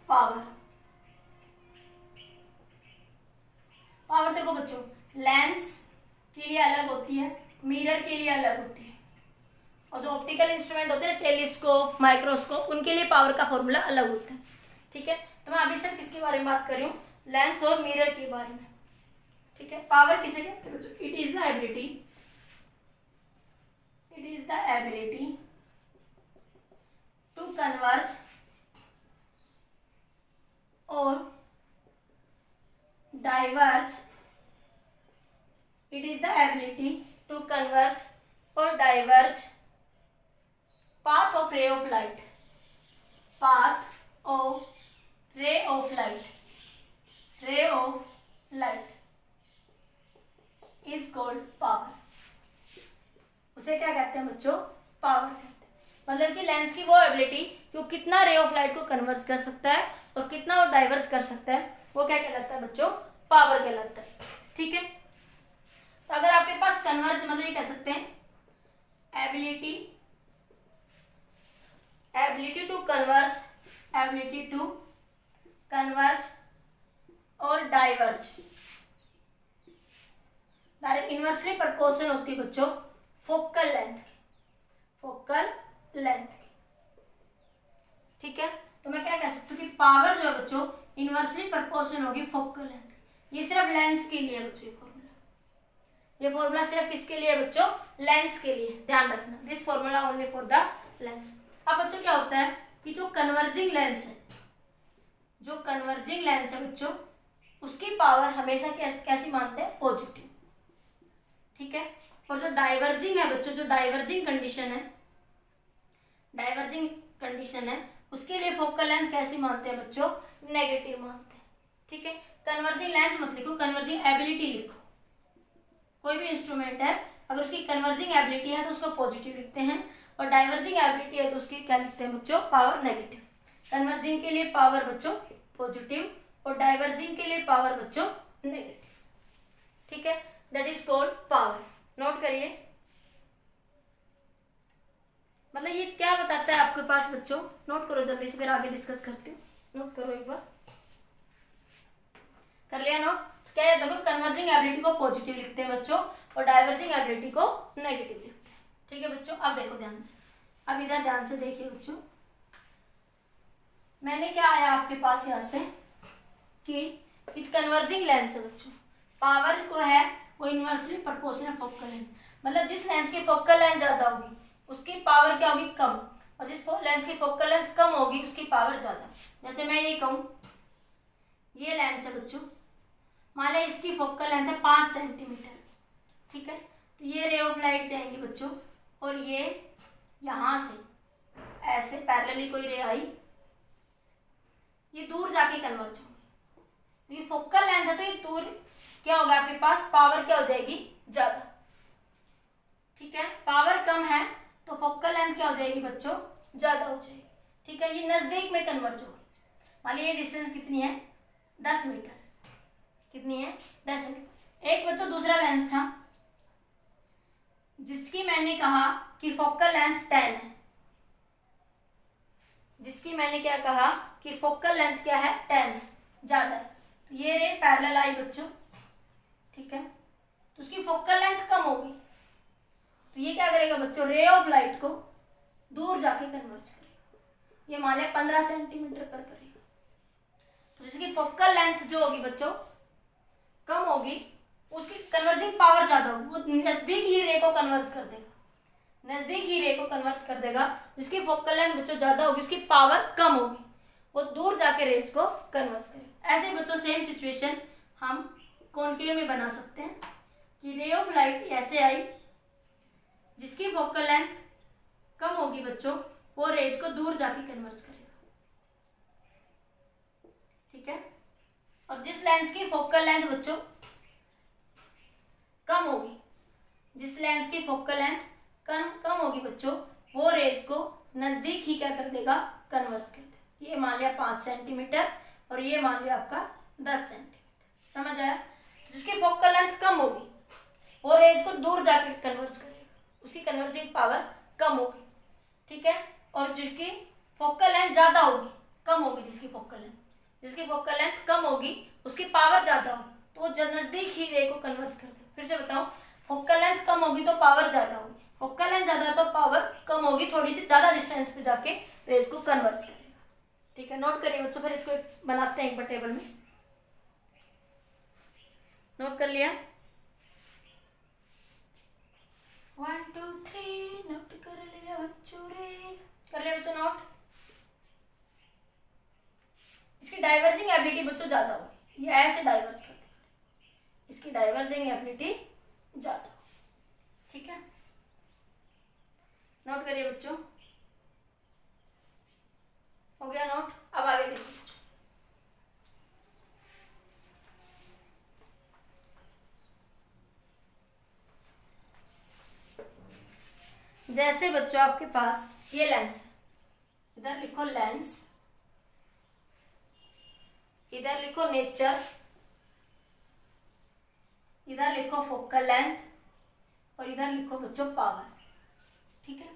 पावर पावर देखो बच्चों, लेंस के लिए अलग होती है, मिरर के लिए अलग होती है, और जो ऑप्टिकल इंस्ट्रूमेंट होते हैं टेलीस्कोप माइक्रोस्कोप उनके लिए पावर का फॉर्मूला अलग होता है, ठीक है। तो मैं अभी सिर्फ किसके बारे में बात कर रही हूँ, लेंस और मिरर के बारे में, ठीक है। पावर किसे कहते हैं बच्चों, it is the ability to converge और diverge, it is the ability to converge or diverge path of ray of light, path of ray of light is called power। उसे क्या कहते हैं बच्चों, पावर कहते हैं। मतलब कि लेंस की वो एबिलिटी कि वो कितना रे ऑफ लाइट को कन्वर्ज कर सकता है और कितना वो डाइवर्ज कर सकता है, वो क्या कहलाता है बच्चों, पावर कहलाता है, ठीक है। तो अगर आपके पास कन्वर्ज मतलब ये कह सकते हैं एबिलिटी टू कन्वर्ज और डाइवर्ज डायरेक्ट इनवर्सली प्रोपोर्शनल होती है बच्चों फोकल लेंथ की, ठीक है। तो मैं क्या कह सकती हूँ कि पावर जो है बच्चों इनवर्सली प्रोपोर्शनल होगी फोकल लेंथ। ये सिर्फ लेंस के लिए है बच्चों, ये फॉर्मूला सिर्फ किसके लिए है बच्चों, लेंस के लिए, ध्यान रखना, this formula only for the lens. अब बच्चों क्या होता है कि जो कन्वर्जिंग लेंस है बच्चों उसकी पावर हमेशा कैसी मानते हैं, पॉजिटिव, ठीक है। और जो डाइवर्जिंग है बच्चों, जो डाइवर्जिंग कंडीशन है उसके लिए फोकल लेंथ कैसी मानते हैं बच्चों, नेगेटिव मानते हैं, ठीक है। कन्वर्जिंग लेंस मत लिखो, कन्वर्जिंग एबिलिटी लिखो। कोई भी इंस्ट्रूमेंट है अगर उसकी कन्वर्जिंग एबिलिटी है तो उसको पॉजिटिव लिखते हैं, और डाइवर्जिंग एबिलिटी है तो उसकी क्या लिखते हैं बच्चों, पावर नेगेटिव। कन्वर्जिंग के लिए पावर बच्चों पॉजिटिव और डाइवर्जिंग के लिए पावर बच्चों नेगेटिव, ठीक है। That is called power. Note करिए, मतलब ये क्या बताता है आपके पास बच्चों, नोट करो जल्दी से, फिर आगे डिस्कस करती हूँ। नोट करो एक बार, कर लिया नोट। तो क्या है देखो, कन्वर्जिंग एबिलिटी को पॉजिटिव लिखते हैं बच्चों और डाइवर्जिंग एबिलिटी को नेगेटिव लिखते हैं, ठीक है बच्चों। अब देखो ध्यान से, अब इधर ध्यान से देखिए बच्चों, मैंने क्या आया आपके पास यहाँ से कि कन्वर्जिंग लेंस है बच्चों, पावर को है वो इनवर्सली प्रोपोर्शनल फोकल लेंथ, मतलब जिस लेंस की फोकल लेंथ ज्यादा होगी उसकी पावर क्या होगी, कम, और जिस लेंस की फोकल लेंथ कम होगी उसकी पावर ज्यादा। जैसे मैं ये कहूँ, ये लेंस है बच्चों, मान लें इसकी फोकल लेंथ है 5 सेंटीमीटर, ठीक है। तो ये रे ऑफ लाइट जाएंगी बच्चों और ये यहां से ऐसे पैरेलली कोई रे आई, ये दूर जाके कन्वर्ज होगी। ये फोकल लेंथ है तो ये दूर क्या होगा आपके पास, पावर क्या हो जाएगी, ज्यादा। ठीक है, पावर कम है तो फोकल लेंथ क्या हो जाएगी बच्चों, ज्यादा हो जाएगी। ठीक है, ये नजदीक में कन्वर्ज होगी। मान लीजिए डिस्टेंस कितनी है, 10 मीटर, कितनी है, 10 मीटर। एक बच्चों दूसरा लेंस था जिसकी मैंने कहा कि फोकल लेंथ 10 है, जिसकी मैंने क्या कहा कि फोकल लेंथ क्या है, 10 है, ज्यादा है। तो ये रे पैरेलल आई बच्चों, ठीक है, तो उसकी फोकल लेंथ कम होगी, तो ये क्या करेगा बच्चों, रे ऑफ लाइट को दूर जाके कन्वर्ज करेगा। ये मान लिया 15 सेंटीमीटर पर करेगा, तो जिसकी फोकल लेंथ जो होगी बच्चों कम होगी, उसकी कन्वर्जिंग पावर ज्यादा होगी, वो नजदीक ही रे को कन्वर्ज कर देगा, नजदीक ही रे को कन्वर्ज कर देगा। जिसकी फोकल लेंथ बच्चों ज्यादा होगी उसकी पावर कम होगी, वो दूर जाके रेज को कन्वर्ज करेगा। ऐसे बच्चों सेम सिचुएशन हम कॉनकेव में बना सकते हैं कि रे ऑफ लाइट ऐसे आई, जिसकी फोकल लेंथ कम होगी बच्चों, वो रेज को दूर जाके कन्वर्ज करेगा। ठीक है, और जिस लेंस की फोकल लेंथ बच्चों कम होगी, जिस लेंस की फोकल लेंथ कम होगी बच्चों, वो रेज को नजदीक ही क्या कर देगा, कन्वर्ज कर देगा। ये मान लिया 5 सेंटीमीटर और ये मान लिया आपका 10 सेंटीमीटर, समझ आया। तो जिसकी फोकल लेंथ कम होगी वो रेज को दूर जाके कन्वर्ज करेगा, उसकी कन्वर्जिंग पावर कम होगी। ठीक है, और जिसकी फोकल लेंथ ज्यादा होगी, कम होगी जिसकी फोकल लेंथ कम होगी उसकी पावर ज्यादा होगी, तो वो नजदीक ही रे को कन्वर्ज कर देगा। फिर से बताओ, फोकल लेंथ कम होगी तो पावर ज्यादा होगी, फोकल लेंथ ज्यादा तो पावर कम होगी, थोड़ी सी ज्यादा डिस्टेंस पे जाके रेज को कन्वर्ज करेगा। ठीक है, नोट करिए बच्चों, फिर इसको बनाते हैं एक बार टेबल में। नोट कर लिया, 1 2 3 नोट कर लिया बच्चों रे, कर लिया बच्चों नोट। इसकी डाइवर्जिंग एबिलिटी बच्चों ज्यादा होगी, ये ऐसे डाइवर्ज कर देगा, इसकी डाइवर्जिंग एबिलिटी ज्यादा। ठीक है, नोट करिए बच्चों, हो गया नोट। अब आगे देखिए, जैसे बच्चों आपके पास ये लेंस, इधर लिखो लेंस, इधर लिखो नेचर, इधर लिखो फोकल लेंथ और इधर लिखो बच्चों पावर। ठीक है,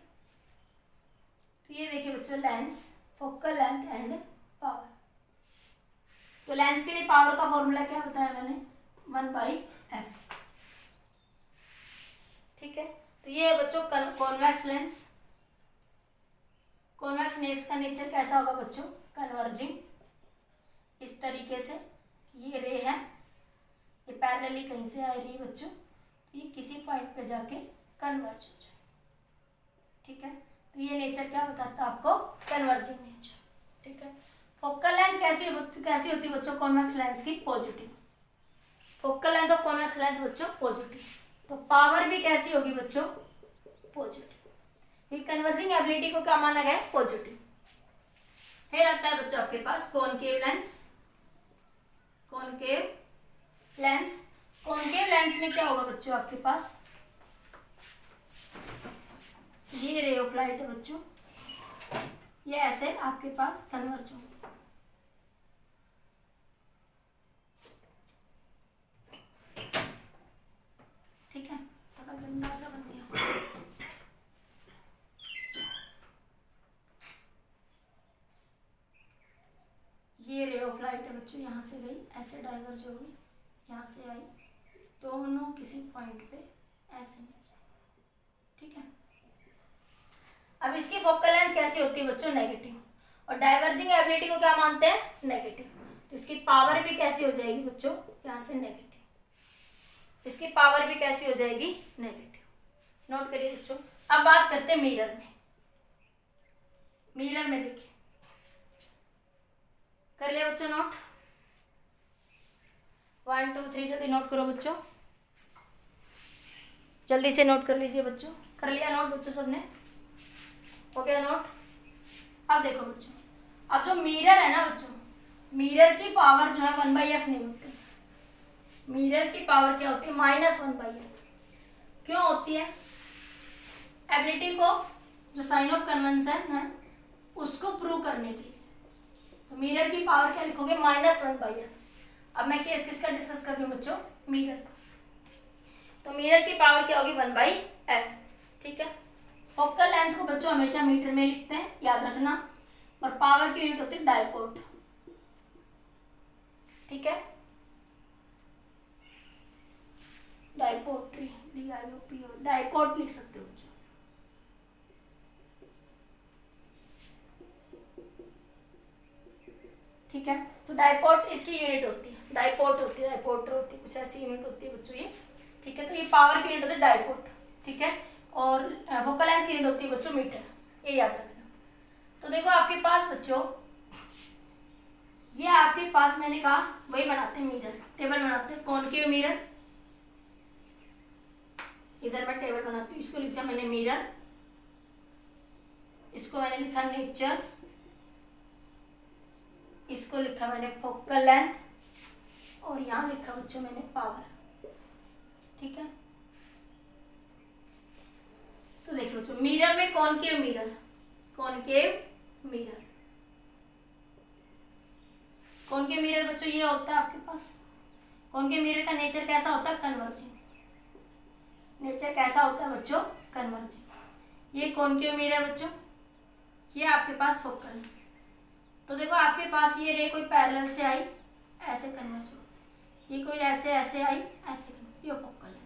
तो ये देखिए बच्चों lens, focal length and power. तो लेंस के लिए पावर का फॉर्मूला क्या बताया मैंने, 1/f। ठीक है, तो ये है बच्चों कॉन्वेक्स लेंस। कॉन्वेक्स लेंस का नेचर कैसा होगा बच्चों, कन्वर्जिंग, इस तरीके से। ये रे है, ये पैरेलली कहीं से आ रही है बच्चों, ये किसी पॉइंट पे जाके कन्वर्ज हो जाए। ठीक है, तो ये नेचर क्या बताता है आपको, कन्वर्जिंग नेचर। ठीक है, फोकल लेंथ कैसी होती है बच्चों, कॉन्वेक्स लेंस की positive, focal length of convex lens बच्चों पॉजिटिव। तो पावर भी कैसी होगी बच्चों, पॉजिटिव। ये कन्वर्जिंग एबिलिटी को क्या माना गया है, पॉजिटिव। फिर आता है बच्चों आपके पास concave lens. Concave lens, concave lens में क्या होगा बच्चों आपके पास, ये रे ऑफ लाइट है बच्चों, ये ऐसे आपके पास कन्वर्ज होगा। ठीक है, थोड़ा गंदा सा बन गया। ये रे ऑफ लाइट है बच्चों, यहाँ से गई, ऐसे डाइवर्ज होगी, यहाँ से आई, दोनों किसी पॉइंट पे ऐसे मिल जाए। ठीक है, अब इसकी फोकल लेंथ कैसी होती है बच्चों, नेगेटिव, और डाइवर्जिंग एबिलिटी को क्या मानते हैं, नेगेटिव। तो इसकी पावर भी कैसी हो जाएगी बच्चों, यहाँ से नेगेटिव, इसकी पावर भी कैसी हो जाएगी, नेगेटिव। नोट करिए बच्चों। अब बात करते हैं मिरर में। मिरर में देखिए, कर लिया बच्चों नोट, 1 2 3 जल्दी नोट करो बच्चों, जल्दी से नोट कर लीजिए बच्चों। कर लिया नोट बच्चों सबने, हो गया नोट। अब देखो बच्चों, अब जो मिरर है ना बच्चों, मिरर की पावर जो है 1/f नहीं होती, मिरर की पावर क्या होती है, -1/f। क्यों होती है, एबिलिटी को, जो साइन ऑफ कन्वेंशन है उसको प्रूव करने के लिए। तो मिरर की पावर क्या लिखोगे, -1/f। अब मैं केस किसका डिस्कस कर रही हूँ बच्चों, मिरर का। तो मिरर की पावर क्या होगी, 1/f। ठीक है। फोकल लेंथ को बच्चों हमेशा मीटर में लिखते हैं, याद रखना। और पावर की यूनिट होती है डायपोर्ट। ठीक है, डायपोर्ट्री, DIOPO, डायपोर्ट लिख सकते हो बच्चों। ठीक है, तो डायपोर्ट इसकी यूनिट होती है, डायपोर्ट होती है, डायपोर्टर होती है, कुछ ऐसी यूनिट होती है बच्चों ये। ठीक है, तो ये पावर की यूनिट होती है डायपोर्ट। ठीक है, और फोकल लेंथ की यूनिट होती है बच्चों मीटर, ये याद रखना। तो देखो आपके पास बच्चों, ये आपके पास मैंने कहा वही बनाते हैं मिरर, टेबल बनाते हैं, कॉनकेव मिरर। इधर मैं टेबल बनाती हूँ, इसको लिखा मैंने मिरर, इसको मैंने लिखा नेचर, इसको लिखा मैंने फोकल लेंथ, और यहां लिखा बच्चों मैंने पावर। ठीक है, तो देखिए बच्चों, मिरर में concave mirror, concave mirror, concave mirror बच्चों ये होता है आपके पास। कॉनकेव मिरर का नेचर कैसा होता है, कन्वर्जिंग। नेचर कैसा होता है बच्चों, कन्वर्जिंग। ये कॉनकेव मिरर बच्चों, ये आपके पास फोकल है। तो देखो आपके पास ये रे कोई पैरेलल से आई, ऐसे कन्वर्ज हो, ये कोई ऐसे ऐसे आई, ऐसे, ये फोकल है।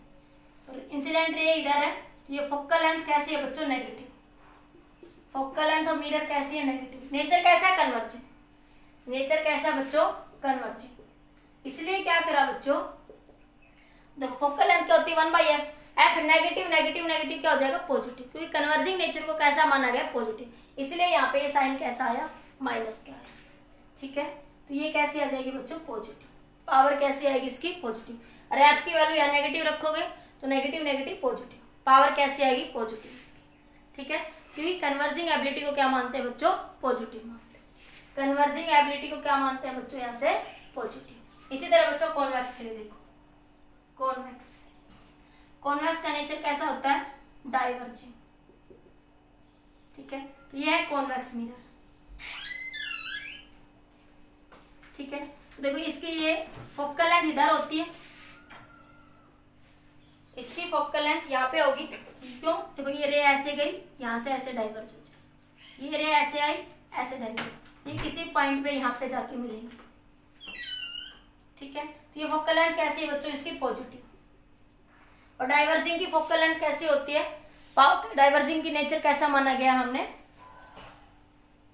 तो इंसिडेंट रे इधर है, ये फोकल लेंथ कैसी है बच्चों, नेगेटिव। फोकल लेंथ और मिरर कैसी है, नेगेटिव। नेचर कैसा है, कन्वर्जिंग। नेचर कैसा बच्चों, कन्वर्जिंग। इसलिए क्या करा बच्चों, देखो फोकल लेंथ क्या होती है, 1/f। F negative negative negative क्या हो जाएगा, पॉजिटिव, क्योंकि कन्वर्जिंग नेचर को कैसा माना गया, पॉजिटिव। इसलिए यहाँ पे ये साइन कैसा आया, माइनस का आया। ठीक है, तो ये कैसे आ जाएगी बच्चों, पॉजिटिव। पावर कैसी आएगी इसकी, पॉजिटिव। अरे एफ की वैल्यू यहाँ नेगेटिव रखोगे तो नेगेटिव नेगेटिव पॉजिटिव, पावर कैसी आएगी, पॉजिटिव इसकी। ठीक है, क्योंकि कन्वर्जिंग एबिलिटी को क्या मानते हैं बच्चों, पॉजिटिव मानते हैं। कन्वर्जिंग एबिलिटी को क्या मानते हैं बच्चों, यहाँ से पॉजिटिव। इसी तरह बच्चों कॉन्वेक्स के लिए देखो, कॉन्वेक्स, कॉन्वेक्स का नेचर कैसा होता है, डाइवर्जिंग। ठीक है, तो ये है कॉन्वेक्स मिरर। ठीक है, तो देखो इसकी ये फोकल लेंथ इधर होती है, इसकी फोकल लेंथ यहाँ पे होगी। क्यों, देखो ये रे ऐसे गई, यहाँ से ऐसे डाइवर्ज हो जाए, ये रे ऐसे आई, ऐसे डाइवर्ज, ये किसी पॉइंट पे यहाँ पे जाके मिलेंगे। ठीक है, तो ये फोकल लेंथ कैसी है बच्चों, इसकी पॉजिटिव। और डाइवर्जिंग की फोकल लेंथ कैसी होती है, डाइवर्जिंग की नेचर कैसा माना गया हमने,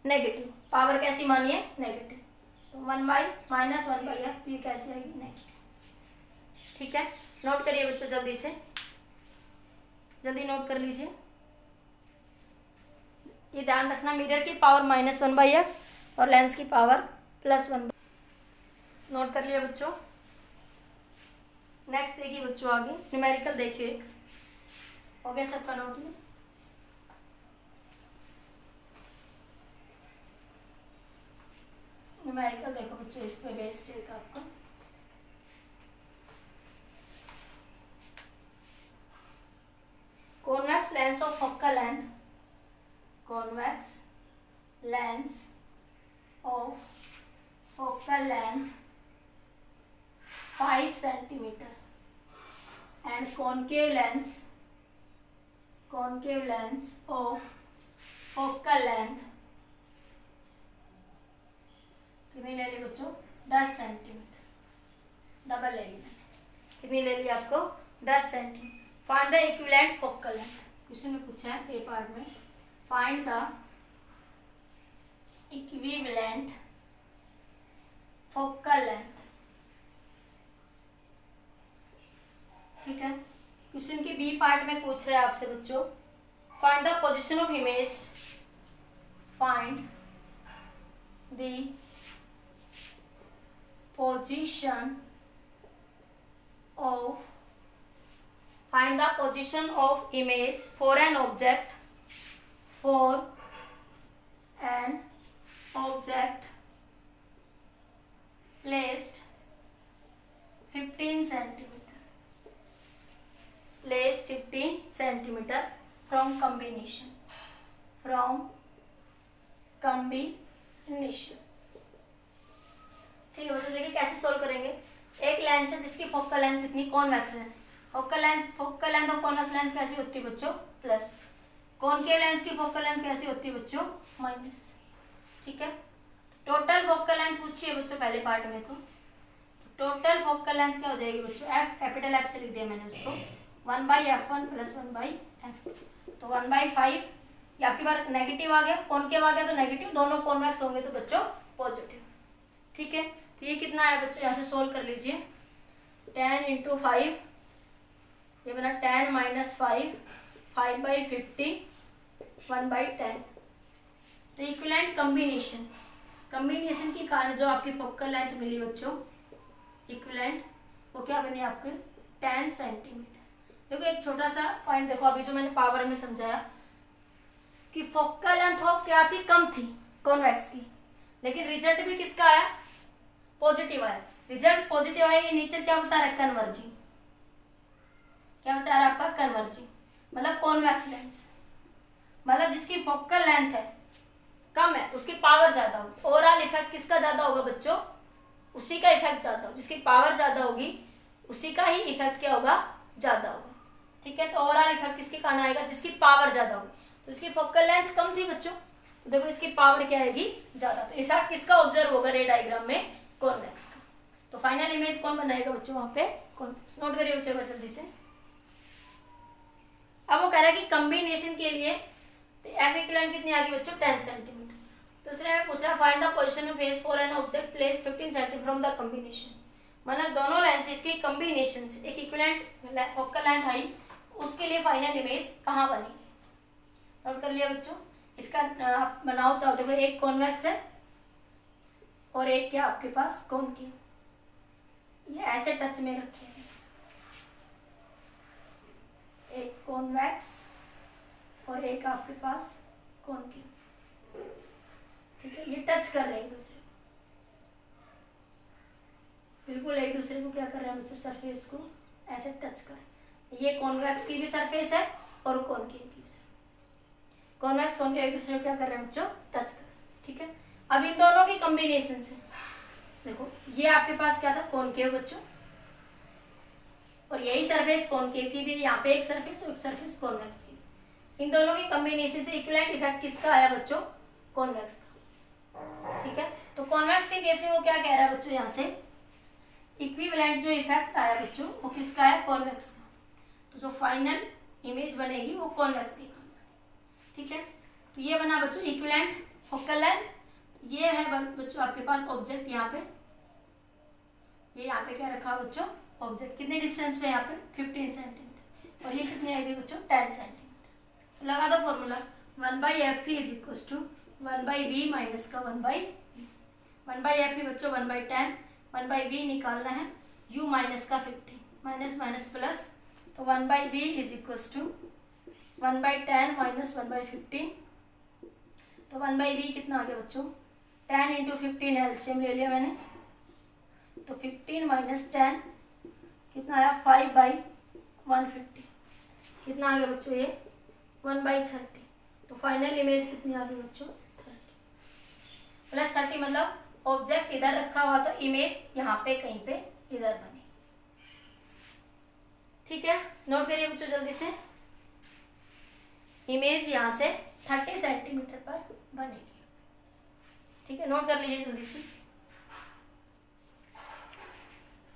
नेगेटिव। पावर कैसी मानी है, नेगेटिव। तो 1/-1/f, ये कैसी आएगी, नेगेटिव। ठीक है, नोट करिए बच्चों, जल्दी से, जल्दी नोट कर लीजिए। ये ध्यान रखना, मिरर की पावर -1/f और लेंस की पावर +1। नोट कर लिया बच्चों। नेक्स्ट देखिए बच्चों, आगे न्यूमेरिकल देखिए, हो गया सबका नोट में। न्यूमेरिकल देखो बच्चों, इस पे बेस्ड है आपका। Convex lens of focal length, convex lens of focal length 5 centimeter and concave lens of focal length कितनी ले ली बच्चों, 10 सेंटीमीटर, डबल ले ली मैंने, कितनी ले ली आपको, 10 centimetre. Find the equivalent focal length, question में पूछा है ए पार्ट में, find the equivalent focal length. ठीक है, क्वेश्चन के बी पार्ट में पूछ रहे हैं आपसे बच्चों, find the position of image, find the position of, find the position of image for an object, placed 15 centimeter, placed 15 centimeter from combination, ठीक है बच्चों। देखिए कैसे सोल्व करेंगे। एक लेंस है जिसकी फोकल लेंथ कितनी, convex lens, focal length of convex lens कैसी होती है बच्चों, प्लस। कॉनकेव लेंस की फोकल लेंथ कैसी होती है बच्चों, माइनस। ठीक है, टोटल फोकल लेंथ पूछी है बच्चों पहले पार्ट में, तो टोटल फोकल लेंथ क्या हो जाएगी बच्चों, एफ, कैपिटल एफ से लिख दिया मैंने उसको, 1/f1 प्लस 1/f2, तो 1/5। ये आपकी बार नेगेटिव आ गया, कॉनकेव आ गया तो नेगेटिव, दोनों कॉन्वेक्स होंगे तो बच्चों पॉजिटिव। ठीक है, तो ये कितना आया बच्चों, यहाँ से सोल्व कर लीजिए। 10 × 5, ये बना 10 - 5, 5/50, 1/10। तो इक्विवेलेंट कॉम्बिनेशन के कारण जो आपकी फोकल लेंथ मिली बच्चों, इक्विवेलेंट, वो क्या बनी आपके 10 सेंटीमीटर। देखो एक छोटा सा पॉइंट देखो, अभी जो मैंने पावर में समझाया कि फोकल लेंथ ऑफ क्या थी, कम थी कॉन्वेक्स की, लेकिन रिजल्ट भी किसका आया, पॉजिटिव आया। रिजल्ट पॉजिटिव आया, ये नेचर क्या बता रहा है, कन्वर्जिंग। क्या बता रहा है आपका, कन्वर्जिंग, मतलब कॉन्वेक्स लेंस, मतलब जिसकी फोकल लेंथ है कम है उसकी पावर ज्यादा होगी। ओवरऑल इफेक्ट किसका ज्यादा होगा बच्चों, उसी का इफेक्ट ज्यादा होगा, जिसकी पावर ज्यादा होगी उसी का ही इफेक्ट क्या होगा, ज्यादा होगा। ठीक है, तो ओवरऑल इफेक्ट किसके कारण आएगा, जिसकी पावर ज्यादा होगी। तो इसकी फोकल लेंथ कम थी बच्चों, तो देखो इसकी पावर क्या आएगी, ज्यादा। तो इफेक्ट किसका ऑब्जर्व होगा रे डायग्राम में, कॉन्वेक्स का। तो फाइनल इमेज कौन बनाएगा बच्चों वहां पे, कॉन्वेक्स। नोट करिए बच्चों जल्दी से। अब वो कह रहा है कि कॉम्बिनेशन के लिए एफ इक्विवेलेंट कितनी आ गई बच्चों, 10 सेंटीमीटर। दूसरे में पूछ रहा है find the position of face for an object place 15 centimetre from the combination, मतलब दोनों लेंसेज की कॉम्बिनेशन से एक इक्विवेलेंट फोकल लेंथ आई, उसके लिए फाइनल इमेज कहाँ बनेगी। नोट कर लिया बच्चों। इसका आप बनाओ चाहो, देखो एक कॉन्वेक्स है और एक क्या आपके पास कॉनकेव, ये ऐसे टच में रखे हैं, एक कॉन्वेक्स और एक आपके पास कॉनकेव। ठीक है, ये टच कर रहे हैं एक दूसरे को, बिल्कुल एक दूसरे को क्या कर रहे हैं बच्चों, सरफेस को ऐसे टच कर। ये कॉन्वेक्स की भी सरफेस है और कॉनकेव की भी। कॉन्वेक्स कॉनकेव एक दूसरे को क्या कर रहे हैं बच्चों, टच कर रहे हैं। ठीक है, अब इन दोनों की कॉम्बिनेशन से देखो, ये आपके पास क्या था, कॉनकेव बच्चों, और यही सरफेस कॉनकेव की भी, यहाँ पे एक सरफेस और एक सरफेस कॉन्वेक्स की। इन दोनों की कॉम्बिनेशन से इक्विवेलेंट इफेक्ट किसका आया बच्चों, कॉन्वेक्स का। ठीक है, तो कॉन्वेक्स के केस में वो क्या कह रहा है बच्चों, यहाँ से इक्विवेलेंट जो इफेक्ट आया बच्चों वो किसका है, कॉन्वेक्स का। तो जो फाइनल इमेज बनेगी वो कॉन्वेक्स की। ठीक है, तो ये बना बच्चों इक्विवेलेंट फोकल लेंथ। ये है बच्चों आपके पास ऑब्जेक्ट, यहाँ पे ये यहाँ पे क्या रखा बच्चों, ऑब्जेक्ट कितने डिस्टेंस पे, यहाँ पे 15 सेंटीमीटर, और ये कितनी आई थी बच्चों, 10 सेंटीमीटर। तो लगा दो फॉर्मूला, 1/f = 1/v माइनस का 1/v। 1/f बच्चों 1/10, 1/v निकालना है, u माइनस का 15, माइनस माइनस प्लस, तो 1/v = 1/10 माइनस 1/15। तो 1/v कितना आ गया बच्चों, 10 × 15 एलसीएम ले लिया मैंने, तो 15 - 10 कितना आया, 5/150। कितना आ गया बच्चों ये, 1/30। तो फाइनल इमेज कितनी आ गई बच्चों, 30 + 30, मतलब ऑब्जेक्ट इधर रखा हुआ तो इमेज यहाँ पे कहीं पे इधर बनी। ठीक है, नोट करिए बच्चों जल्दी से। इमेज यहाँ से 30 सेंटीमीटर पर बनेगी। ठीक है, नोट कर लीजिए जल्दी से।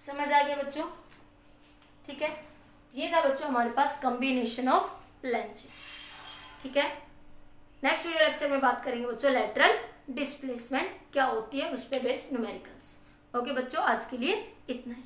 समझ आ गया बच्चों। ठीक है, ये था बच्चों हमारे पास कॉम्बिनेशन ऑफ लेंसेज। ठीक है, नेक्स्ट वीडियो लेक्चर में बात करेंगे बच्चों लैटरल डिस्प्लेसमेंट क्या होती है, उस पर बेस्ड न्यूमेरिकल्स। ओके बच्चों, आज के लिए इतना ही।